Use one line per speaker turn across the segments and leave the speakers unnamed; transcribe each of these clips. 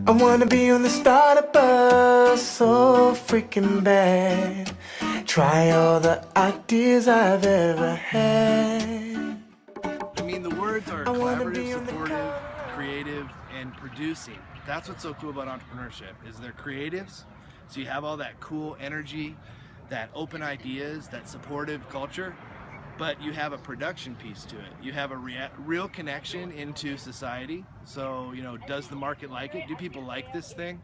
I wanna be on the StartupBus so freaking bad. Try all the ideas I've ever had.
I mean, the words are collaborative, supportive, creative, and producing. That's what's so cool about entrepreneurship, is they're creatives. So you have all that cool energy, that open ideas, that supportive culture, but you have a production piece to it. You have a real connection into society. So, you know, does the market like it? Do people like this thing?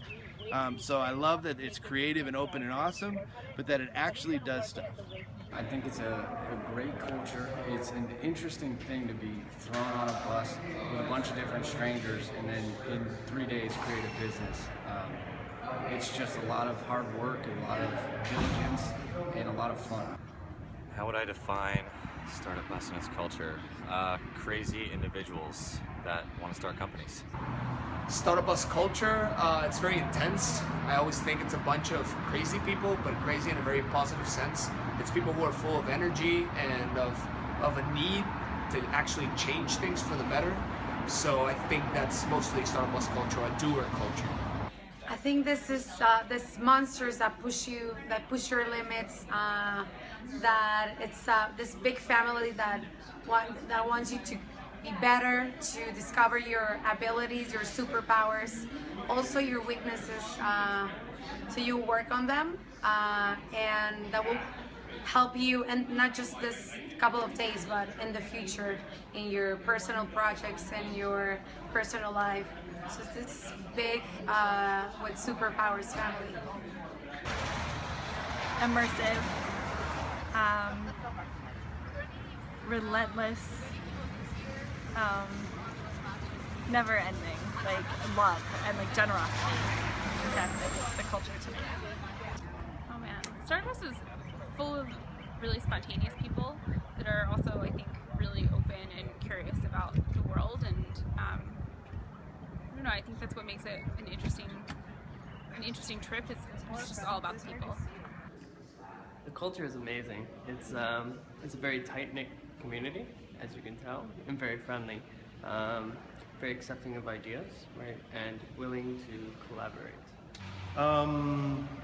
So I love that it's creative and open and awesome, but that it actually does stuff.
I think it's a great culture. It's an interesting thing to be thrown on a bus with a bunch of different strangers and then in 3 days create a business. It's just a lot of hard work, a lot of diligence, and a lot of fun.
How would I define StartupBus and its culture? Crazy individuals that want to start companies.
StartupBus culture, it's very intense. I always think it's a bunch of crazy people, but crazy in a very positive sense. It's people who are full of energy and of a need to actually change things for the better. So I think that's mostly StartupBus culture, a doer culture.
I think this is this monsters that push your limits. That it's this big family that wants you to be better, to discover your abilities, your superpowers, also your weaknesses, so you work on them, and that will help you, and not just this couple of days, but in the future, in your personal projects and your personal life. So it's this big, with superpowers family.
Immersive, relentless, never ending, like love and like generosity. That's the culture to me.
Oh man, StartupBus is full of really spontaneous people that are also, I think, really open and curious about the world, and I don't know, I think that's what makes it an interesting trip. It's just all about the people.
The culture is amazing. It's a very tight-knit community, as you can tell, and very friendly, very accepting of ideas, right, and willing to collaborate.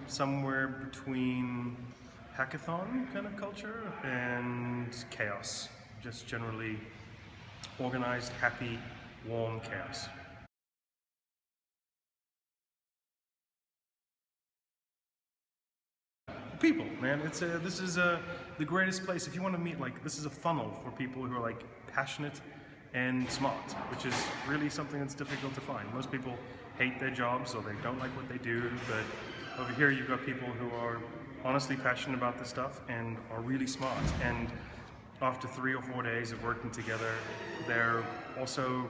Somewhere between hackathon kind of culture and chaos. Just generally organized, happy, warm chaos. People, man, this is the greatest place. If you want to meet, like, this is a funnel for people who are like passionate and smart, which is really something that's difficult to find. Most people hate their jobs or they don't like what they do, but over here you've got people who are honestly passionate about this stuff and are really smart. And after 3 or 4 days of working together, they're also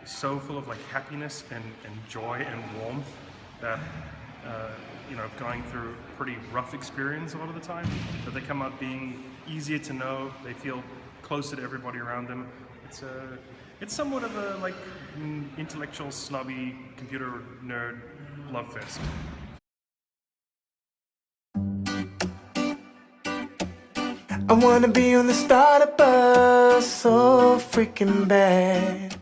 so full of like happiness and joy and warmth that you know, going through a pretty rough experience a lot of the time, that they come out being easier to know. They feel closer to everybody around them. It's somewhat of a like intellectual, snobby, computer nerd love fest.
I wanna be on the StartupBus so freaking bad.